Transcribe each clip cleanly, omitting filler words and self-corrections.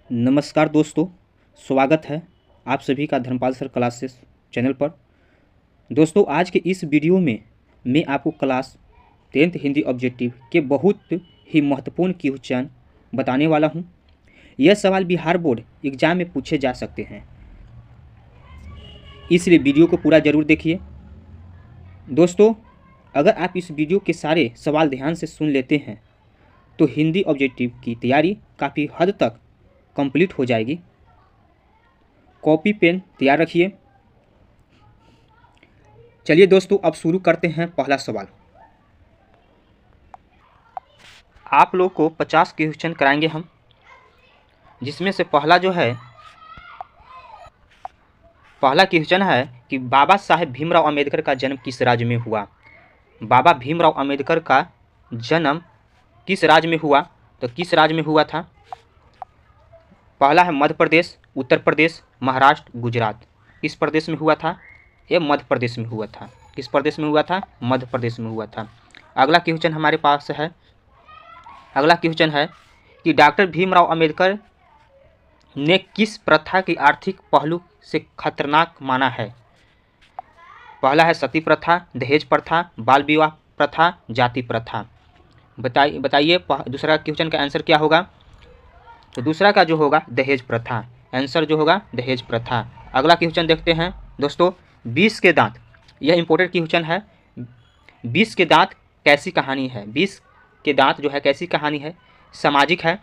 नमस्कार दोस्तों, स्वागत है आप सभी का धर्मपाल सर क्लासेस चैनल पर। दोस्तों, आज के इस वीडियो में मैं आपको क्लास 10th हिंदी ऑब्जेक्टिव के बहुत ही महत्वपूर्ण क्वेश्चन बताने वाला हूं। यह सवाल बिहार बोर्ड एग्जाम में पूछे जा सकते हैं, इसलिए वीडियो को पूरा ज़रूर देखिए। दोस्तों, अगर आप इस वीडियो के सारे सवाल ध्यान से सुन लेते हैं तो हिंदी ऑब्जेक्टिव की तैयारी काफ़ी हद तक कंप्लीट हो जाएगी। कॉपी पेन तैयार रखिए। चलिए दोस्तों, अब शुरू करते हैं। पहला सवाल, आप लोग को 50 क्वेश्चन कराएंगे हम, जिसमें से पहला क्वेश्चन है कि बाबा साहेब भीमराव अंबेडकर का जन्म किस राज्य में हुआ। बाबा भीमराव अंबेडकर का जन्म किस राज्य में हुआ, तो किस राज्य में हुआ था। पहला है मध्य प्रदेश, उत्तर प्रदेश, महाराष्ट्र, गुजरात। किस प्रदेश में हुआ था, ये मध्य प्रदेश में हुआ था। किस प्रदेश में हुआ था, मध्य प्रदेश में हुआ था। अगला क्वेश्चन हमारे पास है, अगला क्वेश्चन है कि डॉक्टर भीमराव अंबेडकर ने किस प्रथा की आर्थिक पहलू से खतरनाक माना है। पहला है सती प्रथा, दहेज प्रथा, बाल विवाह प्रथा, जाति प्रथा। बताइए दूसरा क्वेश्चन का आंसर क्या होगा। तो दूसरा का जो होगा दहेज प्रथा, आंसर जो होगा दहेज प्रथा। अगला क्वेश्चन देखते हैं दोस्तों, 20 के दांत, यह इंपॉर्टेंट क्वेश्चन है। 20 के दांत कैसी कहानी है। 20 के दांत जो है कैसी कहानी है, सामाजिक है,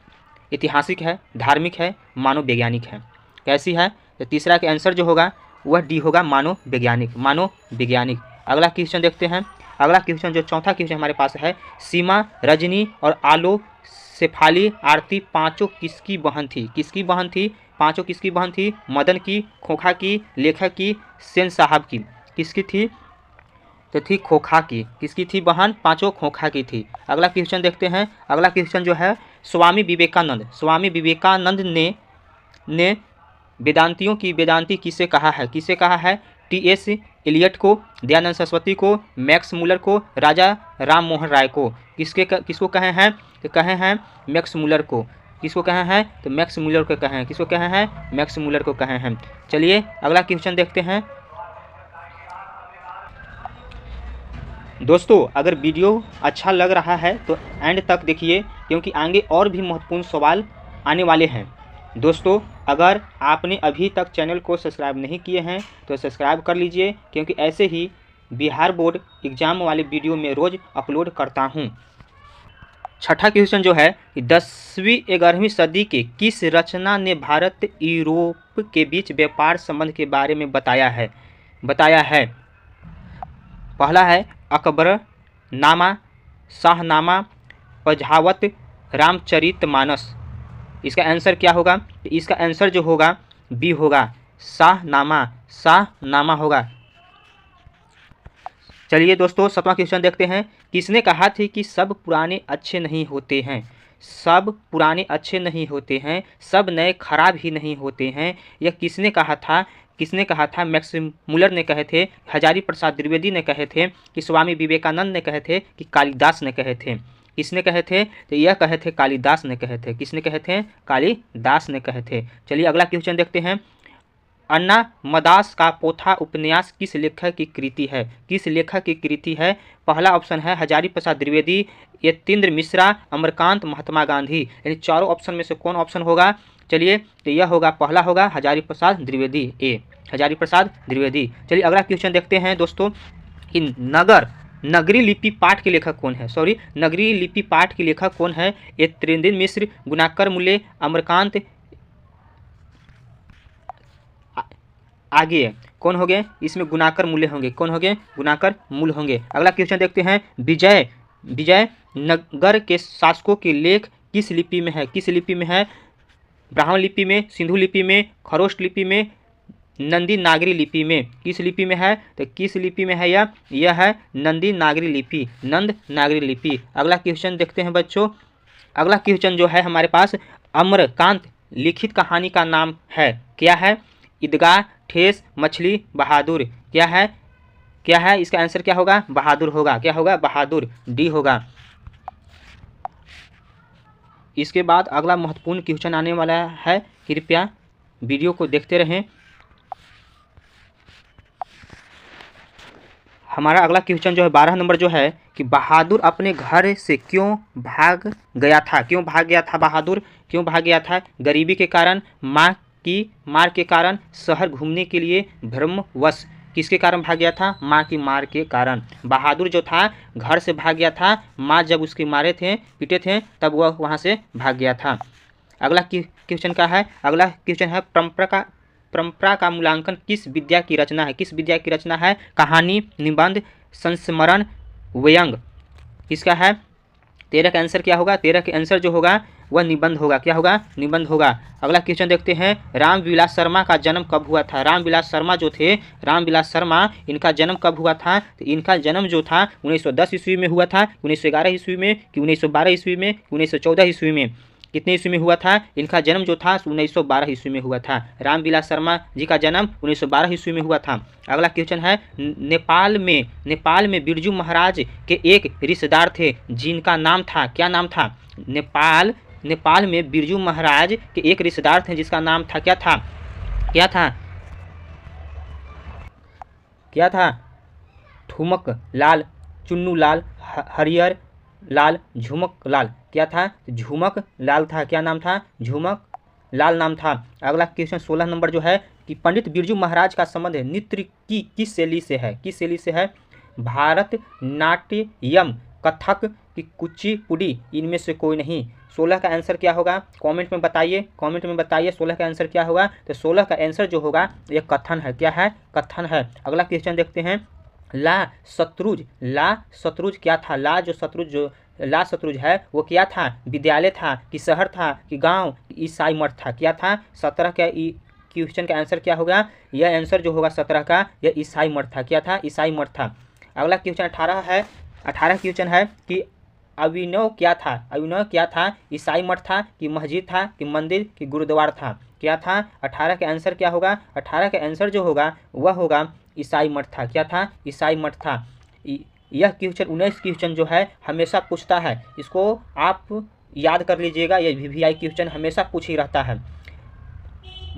ऐतिहासिक है, धार्मिक है, मानव वैज्ञानिक है। कैसी है, तो तीसरा का आंसर जो होगा वह डी होगा, मानव वैज्ञानिक, मानव वैज्ञानिक। अगला क्वेश्चन देखते हैं। अगला क्वेश्चन जो चौथा क्वेश्चन हमारे पास है, सीमा, रजनी और आलो शेफाली आरती पांचों किसकी बहन थी। किसकी बहन थी, पांचों किसकी बहन थी। मदन की, खोखा की, लेखक की, सेन साहब की। किसकी थी, तो थी खोखा की। किसकी थी बहन, पांचों खोखा की थी। अगला क्वेश्चन देखते हैं। अगला क्वेश्चन जो है, स्वामी विवेकानंद, स्वामी विवेकानंद ने वेदांतियों की वेदांती किसे कहा है। किसे कहा है, टी.एस. एलियट को, दयानंद सरस्वती को, मैक्स मूलर को, राजा राम मोहन राय को। किसको कहे हैं, तो कहे हैं मैक्स मूलर को। किसको कहे हैं, तो मैक्स मूलर को कहे हैं। किसको कहे हैं, मैक्स मूलर को कहे हैं। चलिए अगला क्वेश्चन देखते हैं। दोस्तों, अगर वीडियो अच्छा लग रहा है तो एंड तक देखिए, क्योंकि आगे और भी महत्वपूर्ण सवाल आने वाले हैं। दोस्तों, अगर आपने अभी तक चैनल को सब्सक्राइब नहीं किए हैं तो सब्सक्राइब कर लीजिए, क्योंकि ऐसे ही बिहार बोर्ड एग्जाम वाले वीडियो में रोज़ अपलोड करता हूं। छठा क्वेश्चन जो है, 10वीं-11वीं सदी के किस रचना ने भारत यूरोप के बीच व्यापार संबंध के बारे में बताया है। पहला है अकबरनामा, शाहनामा, पझावत, रामचरितमानस। इसका आंसर क्या होगा, इसका आंसर जो होगा बी होगा, शाहनामा। शाहनामा होगा। चलिए दोस्तों, 7वां क्वेश्चन देखते हैं। किसने कहा थी कि सब पुराने अच्छे नहीं होते हैं। सब पुराने अच्छे नहीं होते हैं, सब नए खराब ही नहीं होते हैं। यह किसने कहा था, किसने कहा था। मैक्स मूलर ने कहे थे, हजारी प्रसाद द्विवेदी ने कहे थे, कि स्वामी विवेकानंद ने कहे थे, कि कालिदास ने कहे थे। किसने कहे थे, तो यह कहे थे कालिदास ने कहे थे। किसने कहे थे, कालिदास ने कहे थे। चलिए अगला क्वेश्चन देखते हैं। अन्ना मदास का पोथा उपन्यास किस लेखक की कृति है। किस लेखक की कृति है। पहला ऑप्शन है हजारी प्रसाद द्विवेदी, यतीन्द्र मिश्रा, अमरकांत, महात्मा गांधी। यानी चारों ऑप्शन में से कौन ऑप्शन होगा। चलिए, तो यह होगा, पहला होगा हजारी प्रसाद द्विवेदी, ए, हजारी प्रसाद द्विवेदी। चलिए अगला क्वेश्चन देखते हैं दोस्तों कि नगरी लिपि पाठ के लेखक कौन है। नगरी लिपि पाठ के लेखक कौन है। ये त्रिवेंद्र मिश्र, गुणाकर मूले, अमरकांत, आगे कौन हो गए, इसमें गुणाकर मूल्य होंगे। कौन हो गए, गुणाकर मूल होंगे। अगला क्वेश्चन देखते हैं। विजयनगर के शासकों के लेख किस लिपि में है। किस लिपि में है, ब्राह्मण लिपि में, सिंधु लिपि में, खरोष्ट लिपि में, नंदी नागरी लिपि में। किस लिपि में है, तो किस लिपि में है यह है नंदी नागरी लिपि, नंद नागरी लिपि। अगला क्वेश्चन देखते हैं बच्चों। अगला क्वेश्चन जो है हमारे पास, अमरकांत लिखित कहानी का नाम है, क्या है। ईदगाह, ठेस, मछली, बहादुर। क्या है, इसका आंसर क्या होगा, बहादुर होगा। क्या होगा, बहादुर, डी होगा। इसके बाद अगला महत्वपूर्ण क्वेश्चन आने वाला है, कृपया वीडियो को देखते रहें। हमारा अगला क्वेश्चन जो है 12 नंबर जो है कि बहादुर अपने घर से क्यों भाग गया था? क्यों भाग गया था बहादुर? क्यों भाग गया था? गरीबी के कारण, माँ की मार के कारण, शहर घूमने के लिए, भ्रमवश। किसके कारण भाग गया था? माँ की मार के कारण। बहादुर जो था घर से भाग गया था, माँ जब उसके मारे थे, पीटे थे, तब वह वहाँ से भाग गया था। अगला क्वेश्चन का है, अगला क्वेश्चन है परंपरा का मूल्यांकन किस विद्या की रचना है? किस विद्या की रचना है? कहानी, निबंध, संस्मरण, व्यंग। किसका है? 13 का आंसर क्या होगा? 13 का आंसर जो होगा वह निबंध होगा। क्या होगा? निबंध होगा। अगला क्वेश्चन देखते हैं, रामविलास शर्मा का जन्म कब हुआ था? रामविलास शर्मा जो थे, रामविलास शर्मा, इनका जन्म कब हुआ था? तो इनका जन्म जो था 1910 ईस्वी में हुआ था, 1911 ईस्वी में, कि 1912 ईस्वी में, 1914 ईस्वी में। कितने ईस्वी में हुआ था? इनका जन्म जो था 1912 ईस्वी में हुआ था। रामविलास शर्मा जी का जन्म 1912 ईस्वी में हुआ था। अगला क्वेश्चन है, नेपाल में बिरजू महाराज के एक रिश्तेदार थे जिनका नाम था, क्या नाम था? नेपाल में बिरजू महाराज के एक रिश्तेदार थे जिसका नाम था, क्या था? क्या था? क्या था? ठुमक लाल, चुन्नू लाल, हरियर लाल, झुमक लाल। क्या था? झुमक लाल था। क्या नाम था? झुमक लाल नाम था। अगला क्वेश्चन 16 नंबर जो है कि पंडित बिरजू महाराज का संबंध नृत्य की किस शैली से है? किस शैली से है? भारत नाट्यम, कथक की कुचिपुड़ी, इनमें से कोई नहीं। 16 का आंसर क्या होगा? कमेंट में बताइए, कमेंट में बताइए 16 का आंसर क्या होगा। तो 16 का आंसर जो होगा यह कथन है। क्या है? कथन है। अगला क्वेश्चन देखते हैं, ला शत्रुज क्या था? ला शत्रुज है वो क्या था? विद्यालय था कि शहर था कि गांव कि ईसाई मठ था? क्या था? 17 का क्वेश्चन का आंसर क्या होगा? यह आंसर जो होगा 17 का, यह ईसाई मठ था। क्या था? ईसाई मठ था। अगला क्वेश्चन 18 है। 18 क्वेश्चन है कि अभिनव क्या था? अभिनव क्या था? ईसाई मठ था कि मस्जिद था कि मंदिर कि गुरुद्वारा था? क्या था? 18 का आंसर क्या होगा? 18 का आंसर जो होगा वह होगा ईसाई मठ था। क्या था? ईसाई मठ था। यह क्वेश्चन 19 क्वेश्चन जो है हमेशा पूछता है, इसको आप याद कर लीजिएगा। यह VVI क्वेश्चन हमेशा पूछ ही रहता है।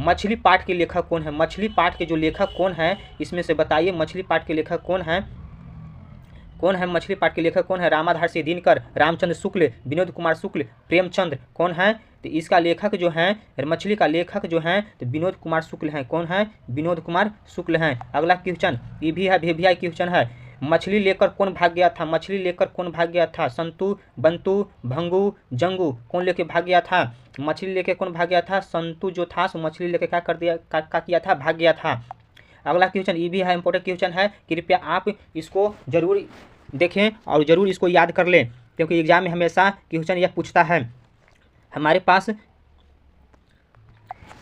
मछली पाठ के लेखक कौन है? मछली पाठ के जो लेखक कौन है इसमें से बताइए। मछली पाठ के लेखक कौन है? कौन है मछली पाठ के लेखक? कौन है? रामाधार सिंह दिनकर, रामचंद्र शुक्ल, विनोद कुमार शुक्ल, प्रेमचंद। कौन है? तो इसका लेखक जो है, मछली का लेखक जो है तो विनोद कुमार शुक्ल हैं। कौन है? विनोद कुमार शुक्ल हैं। अगला क्वेश्चन ये भी है, VVI क्वेश्चन है। मछली लेकर कौन भाग गया था? मछली लेकर कौन भाग गया था? संतु, बंतु, भंगू, जंगू, कौन लेके भाग गया था? मछली लेके कौन भाग गया था? संतु जो था सो मछली लेके क्या कर दिया, क्या किया था? भाग गया था। अगला क्वेश्चन ये भी है, इंपॉर्टेंट क्वेश्चन है, कृपया आप इसको जरूर देखें और ज़रूर इसको याद कर लें, क्योंकि एग्जाम में हमेशा क्वेश्चन यह पूछता है। हमारे पास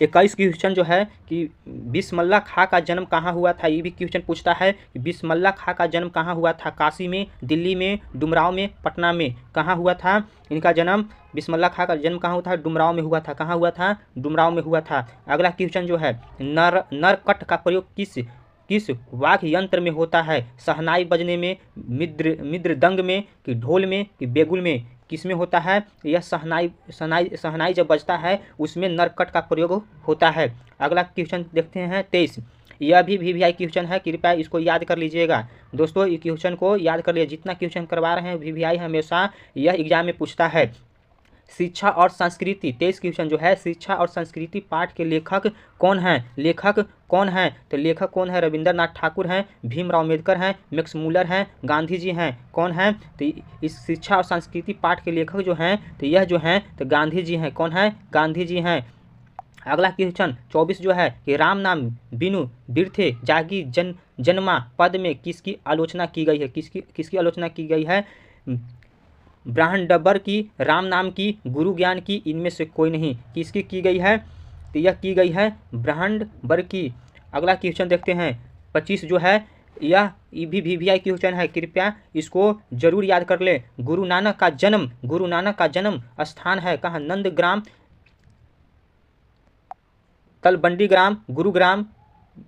21 क्वेश्चन जो है कि बिस्मिल्लाह खां का जन्म कहाँ हुआ था? ये भी क्वेश्चन पूछता है कि बिस्मिल्लाह खां का जन्म कहाँ हुआ था? काशी में, दिल्ली में, डुमराव में, पटना में, कहाँ हुआ था इनका जन्म? बिस्मिल्लाह खां का जन्म कहाँ हुआ था? डुमराव में हुआ था। कहाँ हुआ था? डुमराव में हुआ था। अगला क्वेश्चन जो है, नरकट का प्रयोग किस वाद्य यंत्र में होता है? शहनाई बजने में, मृदंग में, कि ढोल में, कि बेगुल में? किस में होता है? यह शहनाई जब बजता है उसमें नरकट का प्रयोग होता है। अगला क्वेश्चन देखते हैं 23। यह भी VVI क्वेश्चन है, कृपया इसको याद कर लीजिएगा। दोस्तों ये क्वेश्चन को याद कर लीजिए, जितना क्वेश्चन करवा रहे हैं VVI हमेशा यह एग्जाम में पूछता है। शिक्षा और संस्कृति 23 क्वेश्चन जो है, शिक्षा और संस्कृति पाठ के लेखक कौन है? लेखक कौन है? तो लेखक कौन है? रविंद्रनाथ ठाकुर हैं, भीमराव अम्बेडकर हैं, मैक्स मूलर हैं, गांधी जी हैं। कौन है? तो इस शिक्षा और संस्कृति पाठ के लेखक जो हैं तो यह जो हैं तो गांधी जी हैं। कौन है? गांधी जी हैं। अगला क्वेश्चन 24 जो है कि राम नाम बिनु बिरथे जागी जन्मा पद में किसकी आलोचना की गई है? किसकी आलोचना की गई है? ब्रह्मंडबर की, राम नाम की, गुरु ज्ञान की, इनमें से कोई नहीं। किसकी की गई है? तो यह की गई है ब्रह्मंडबर की। अगला क्वेश्चन देखते हैं 25 जो है, यह भी VVI क्वेश्चन है, कृपया इसको जरूर याद कर ले। गुरु नानक का जन्म स्थान है कहाँ? नंदग्राम, तलबंडी ग्राम, गुरुग्राम,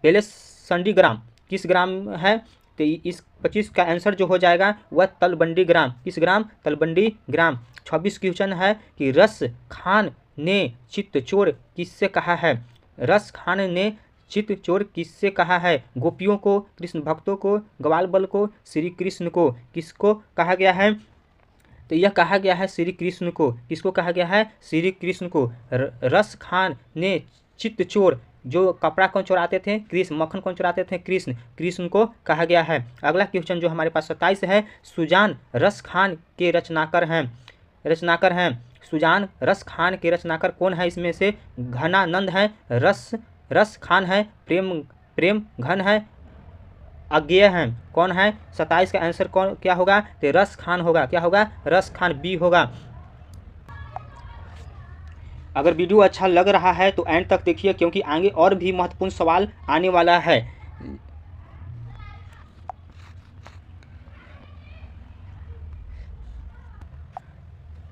बेलेसंडी ग्राम। किस ग्राम है? तो इस 25 का आंसर जो हो जाएगा वह तलबंडी ग्राम। किस ग्राम? तलबंडी ग्राम। 26 क्वेश्चन है कि रस खान ने चित्तचोर किससे कहा है? रस खान ने चित्तचोर किससे कहा है? गोपियों को, कृष्ण भक्तों को, ग्वाल बल को, श्री कृष्ण को? किसको कहा गया है? तो यह कहा गया है श्री कृष्ण को। किसको कहा गया है? श्री कृष्ण को। रस खान ने चित्तचोर, जो कपड़ा कौन चुराते थे? कृष्ण। मक्खन कौन चुराते थे? कृष्ण। कृष्ण को कहा गया है। अगला क्वेश्चन जो हमारे पास 27 है, सुजान रस खान के रचनाकार हैं। सुजान रस खान के रचनाकार कौन है? इसमें से घनानंद है, रस खान है, प्रेम घन है, अज्ञेय हैं। कौन है? 27 का आंसर कौन क्या होगा? तो रस खान होगा। क्या होगा? रस खान, बी होगा। अगर वीडियो अच्छा लग रहा है तो एंड तक देखिए, क्योंकि आगे और भी महत्वपूर्ण सवाल आने वाला है।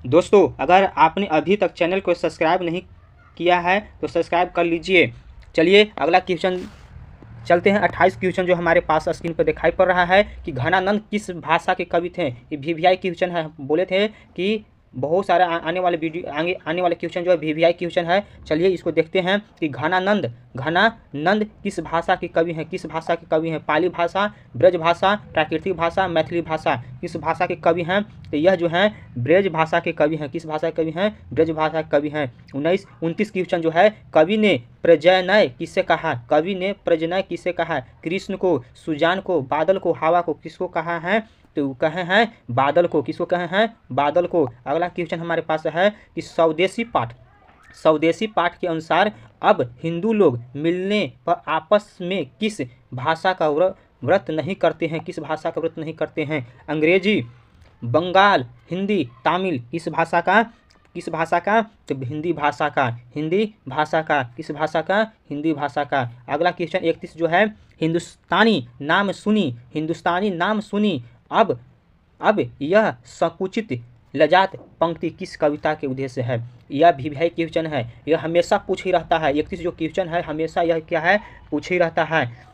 दोस्तों, अगर आपने अभी तक चैनल को सब्सक्राइब नहीं किया है तो सब्सक्राइब कर लीजिए। चलिए अगला क्वेश्चन चलते हैं। 28 क्वेश्चन जो हमारे पास स्क्रीन पर दिखाई पड़ रहा है कि घनानंद किस भाषा के कवि थे? ये VVI क्वेश्चन है। बोले थे कि बहुत सारे आने वाले क्वेश्चन जो है VVI क्वेश्चन है। चलिए इसको देखते हैं कि घनानंद किस भाषा के कवि हैं? किस भाषा के कवि हैं? पाली भाषा, ब्रज भाषा, प्राकृतिक भाषा, मैथिली भाषा? किस भाषा के कवि हैं? तो यह जो है ब्रज भाषा के कवि हैं। किस भाषा के कवि हैं? ब्रज भाषा के कवि हैं। 29 क्वेश्चन जो है, कवि ने प्रजनय किससे कहा? कवि ने प्रजनय किससे कहा? कृष्ण को, सुजान को, बादल को, हवा को? किसको कहा है? तो कहे हैं बादल को। किसको कहे हैं? बादल को। अगला क्वेश्चन हमारे पास है कि स्वदेशी पाठ के अनुसार अब हिंदू लोग मिलने पर आपस में किस भाषा का व्रत नहीं करते हैं? किस भाषा का व्रत नहीं करते हैं? अंग्रेजी, बंगाल, हिंदी, तमिल? किस भाषा का? तो हिंदी भाषा का। किस भाषा का? हिंदी भाषा का। अगला क्वेश्चन 31 जो है, हिंदुस्तानी नाम सुनी अब यह संकुचित लजात पंक्ति किस कविता के उद्देश्य है? यह VVI क्वेश्चन है। यह हमेशा पूछ ही रहता है। 31 जो क्वेश्चन है हमेशा यह क्या है? पूछ ही रहता है।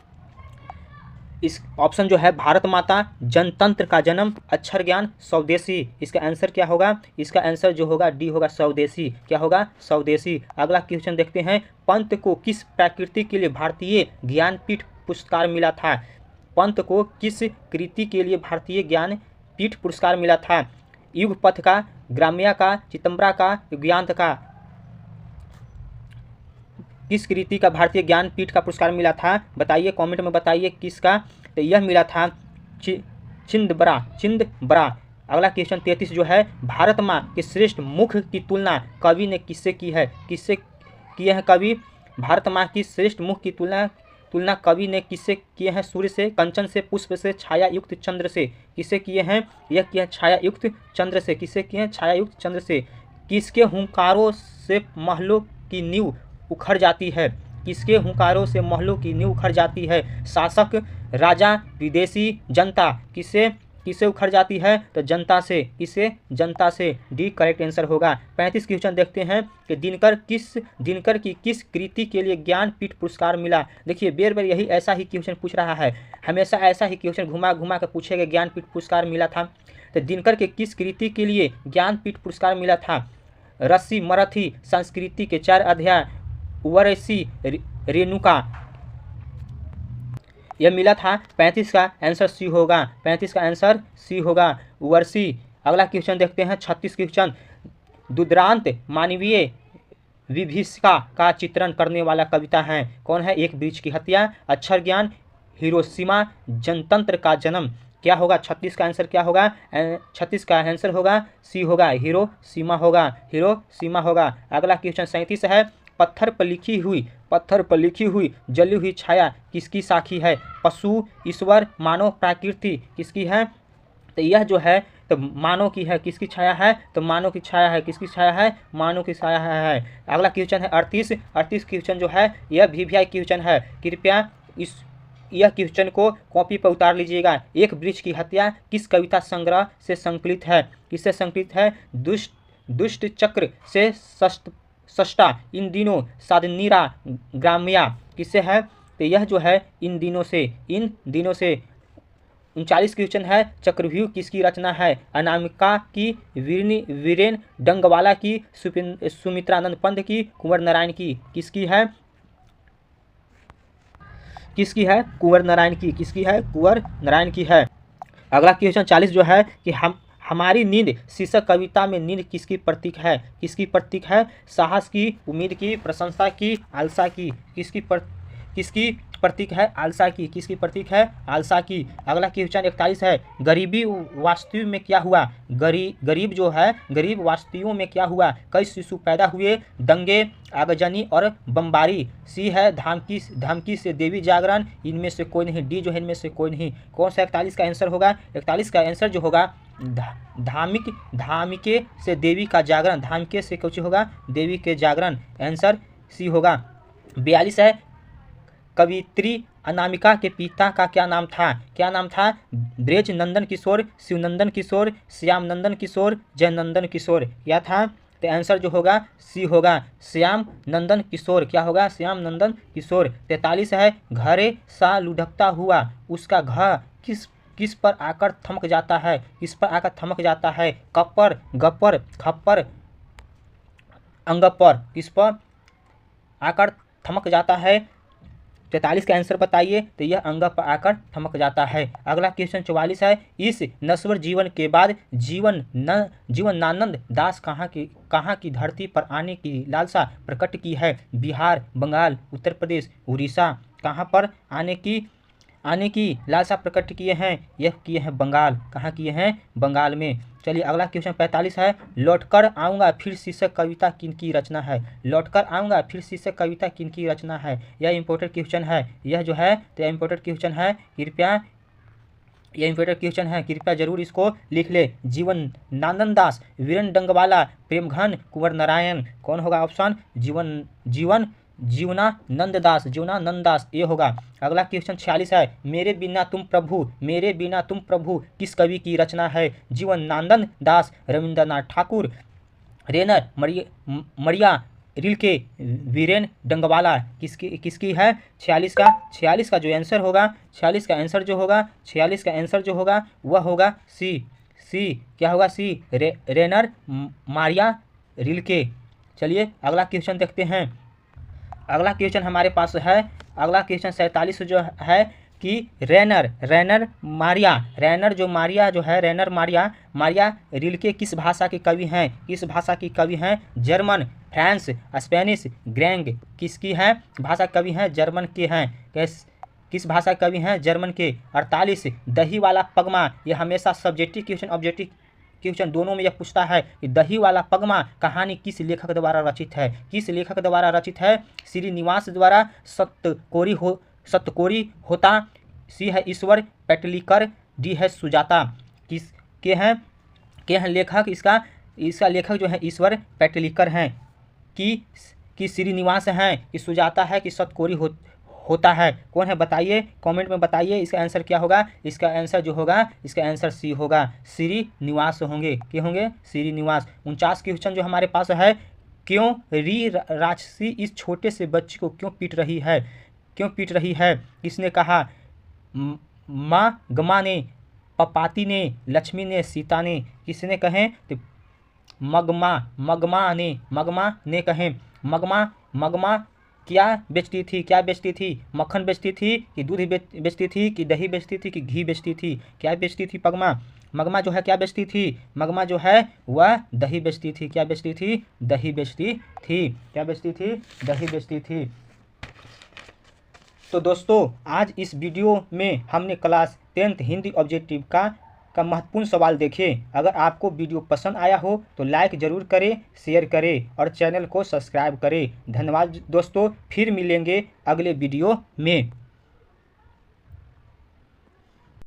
इस ऑप्शन जो है, भारत माता, जनतंत्र का जन्म, अक्षर ज्ञान, स्वदेशी? इसका आंसर क्या होगा? इसका आंसर जो होगा डी होगा, स्वदेशी। क्या होगा? स्वदेशी। अगला क्वेश्चन देखते हैं, पंत को किस प्रकृति के लिए भारतीय ज्ञानपीठ पुरस्कार मिला था? पंत को किस कृति के लिए भारतीय ज्ञानपीठ पुरस्कार मिला था? युगपथ का, ग्राम्या का, चितंबरा का, युगांत का? किस कृति का भारतीय ज्ञानपीठ का पुरस्कार मिला था? बताइए, कमेंट में बताइए किसका। तो यह मिला था चिंदबरा। अगला क्वेश्चन 33 जो है, भारत माँ के श्रेष्ठ मुख की तुलना कवि ने किससे की है? किससे किए हैं कवि? भारत माँ की श्रेष्ठ मुख की तुलना कवि ने किससे किए हैं? सूर्य से, कंचन से, पुष्प से, छाया युक्त चंद्र से? किससे किए हैं? यह किए हैं छाया युक्त चंद्र से। किससे किए हैं? छाया युक्त चंद्र से। किसके हुंकारों से महलों की नींव उखड़ जाती है? किसके हुंकारों से महलों की नींव उखड़ जाती है? शासक, राजा, विदेशी, जनता? किससे उखड़ जाती है? तो जनता से। किससे? जनता से। डी करेक्ट आंसर होगा। 35 क्वेश्चन देखते हैं कि दिनकर की किस कृति के लिए ज्ञानपीठ पुरस्कार मिला? देखिए बेर यही ऐसा ही क्वेश्चन पूछ रहा है। हमेशा ऐसा ही क्वेश्चन घुमा कर पूछेगा, ज्ञानपीठ पुरस्कार मिला था। तो दिनकर के किस कृति के लिए ज्ञानपीठ पुरस्कार मिला था? रसी मराठी संस्कृति के 4 अध्याय, वर्षी रेणुका? यह मिला था। 35 का आंसर सी होगा। 35 का आंसर सी होगा, वर्षी। अगला क्वेश्चन देखते हैं 36 क्वेश्चन, दुर्दांत मानवीय विभीषिका का चित्रण करने वाला कविता है? कौन है? एक वृक्ष की हत्या, अक्षर ज्ञान, हिरोशिमा, जनतंत्र का जन्म? क्या होगा? 36 का आंसर क्या होगा? 36 का आंसर होगा सी होगा, हिरोशिमा होगा। अगला क्वेश्चन 37 है, पत्थर पर लिखी हुई जली हुई छाया किसकी साखी है? पशु, ईश्वर, मानव, प्रकृति? किसकी है? तो यह जो है तो मानव की है। किसकी छाया है? तो मानव की छाया है। किसकी छाया है? मानव की छाया है। अगला क्वेश्चन है 38 क्वेश्चन जो है यह VVI क्वेश्चन है। कृपया यह क्वेश्चन को कॉपी पर उतार लीजिएगा। एक वृक्ष की हत्या किस कविता संग्रह से संकलित है? किससे संकलित है? दुष्ट चक्र से सष्टा, इन दिनों, साधनीरा, ग्राम्या? किससे है? तो यह जो है इन दिनों से 39 क्वेश्चन है, चक्रव्यूह किसकी रचना है? अनामिका की, वीरेन डंगवाला की, सुमित्रानंद पंत की, कुंवर नारायण की। किसकी है? किसकी है? कुंवर नारायण की। किसकी है? कुंवर नारायण की है। अगला क्वेश्चन 40 जो है कि हमारी नींद शीर्षक कविता में नींद किसकी प्रतीक है? किसकी प्रतीक है? साहस की, उम्मीद की, प्रशंसा की, आलसा की। किसकी प्रतीक है? आलसा की। किसकी प्रतीक है? आलसा की। अगला क्वेश्चन 41 है, गरीबी वास्तु में क्या हुआ? गरीब जो है, गरीब वास्तुओं में क्या हुआ? कई शिशु पैदा हुए, दंगे, आगजनी और बमबारी। सी है धमकी से देवी जागरण, इनमें से कोई नहीं। डी जो है इनमें से कोई नहीं। कौन सा 41 का आंसर होगा? 41 का आंसर जो होगा धामिके से देवी का जागरण। धामिके से कुछ होगा? देवी के जागरण। आंसर सी होगा। 42 है, कवित्री अनामिका के पिता का क्या नाम था? क्या नाम था? ब्रेज नंदन किशोर, शिवनंदन किशोर, श्याम नंदन किशोर, जयनंदन किशोर। क्या था? तो आंसर जो होगा सी होगा, श्याम नंदन किशोर। क्या होगा? श्याम नंदन किशोर। 43 है, घरे सा लुढ़कता हुआ उसका घ किस पर आकर थमक जाता है? किस पर आकर थमक जाता है? कपर, गपर, खप्पर, अंग पर। किस पर आकर थमक जाता है? 43 का आंसर बताइए। तो यह अंग पर आकर थमक जाता है। अगला क्वेश्चन 44 है, इस नश्वर जीवन के बाद जीवनानंद दास कहाँ की धरती पर आने की लालसा प्रकट की है? बिहार, बंगाल, उत्तर प्रदेश, उड़ीसा। कहाँ पर आने की लालसा प्रकट किए हैं? यह किए हैं बंगाल। कहाँ किए हैं? बंगाल में। चलिए अगला क्वेश्चन 45 है, लौटकर आऊँगा फिर शीर्षक कविता किनकी रचना है? लौटकर आऊँगा फिर शीर्षक कविता किनकी रचना है? यह इंपॉर्टेंट क्वेश्चन है। यह जो है तो यह इंपॉर्टेंट क्वेश्चन है, कृपया जरूर इसको लिख ले। जीवनानंद दास, वीरेन डंगवाला, प्रेमघन, कुंवर नारायण। कौन होगा ऑप्शन? जीवनानंद दास ये होगा। अगला क्वेश्चन 46 है, मेरे बिना तुम प्रभु किस कवि की रचना है? जीवनानंद दास, रविंद्रनाथ ठाकुर, रेनर मरिया रिल्के, वीरेन डंगवाला। किसकी है? 46 का जो आंसर होगा, 46 का आंसर जो होगा वह होगा सी। क्या होगा? सी, रेनर मारिया रिल्के। चलिए अगला क्वेश्चन देखते हैं। अगला क्वेश्चन हमारे पास है, अगला क्वेश्चन 47 जो है कि रेनर मारिया रिल्के किस भाषा के कवि हैं? जर्मन, फ्रांस, स्पेनिश, ग्रेंग। किसकी है भाषा कवि हैं? जर्मन के हैं। किस भाषा कवि हैं? जर्मन के। 48, दही वाला पगमा। यह हमेशा सब्जेक्टिव क्वेश्चन ऑब्जेक्टिव क्वेश्चन दोनों में यह पूछता है कि दही वाला पगमा कहानी किस लेखक द्वारा रचित है? श्रीनिवास द्वारा। सतकोरी होता। सी है ईश्वर पेटलिकर, डी है सुजाता। के हैं लेखक? इसका लेखक जो है ईश्वर पेटलिकर हैं। कि श्रीनिवास हैं, कि सुजाता है, कि सतकोरी होता है? कौन है बताइए, कमेंट में बताइए। इसका आंसर क्या होगा? इसका आंसर जो होगा, इसका आंसर सी होगा, श्रीनिवास होंगे। क्या होंगे? श्रीनिवास। 49 क्वेश्चन जो हमारे पास है, क्यों राक्षसी इस छोटे से बच्चे को क्यों पीट रही है? किसने कहा? माँ गमा ने, पपाती ने, लक्ष्मी ने, सीता ने। किसने कहे? तो मगमा ने कहे। मगमा क्या बेचती थी? मक्खन बेचती थी, कि दूध बेचती थी, कि दही बेचती थी, कि घी बेचती थी? क्या बेचती थी मगमा जो है क्या बेचती थी? मगमा जो है वह दही बेचती थी। क्या बेचती थी? दही बेचती थी। क्या बेचती थी? दही बेचती थी। तो दोस्तों आज इस वीडियो में हमने क्लास 10th हिंदी ऑब्जेक्टिव का महत्वपूर्ण सवाल देखे। अगर आपको वीडियो पसंद आया हो तो लाइक ज़रूर करें, शेयर करें और चैनल को सब्सक्राइब करें। धन्यवाद दोस्तों, फिर मिलेंगे अगले वीडियो में।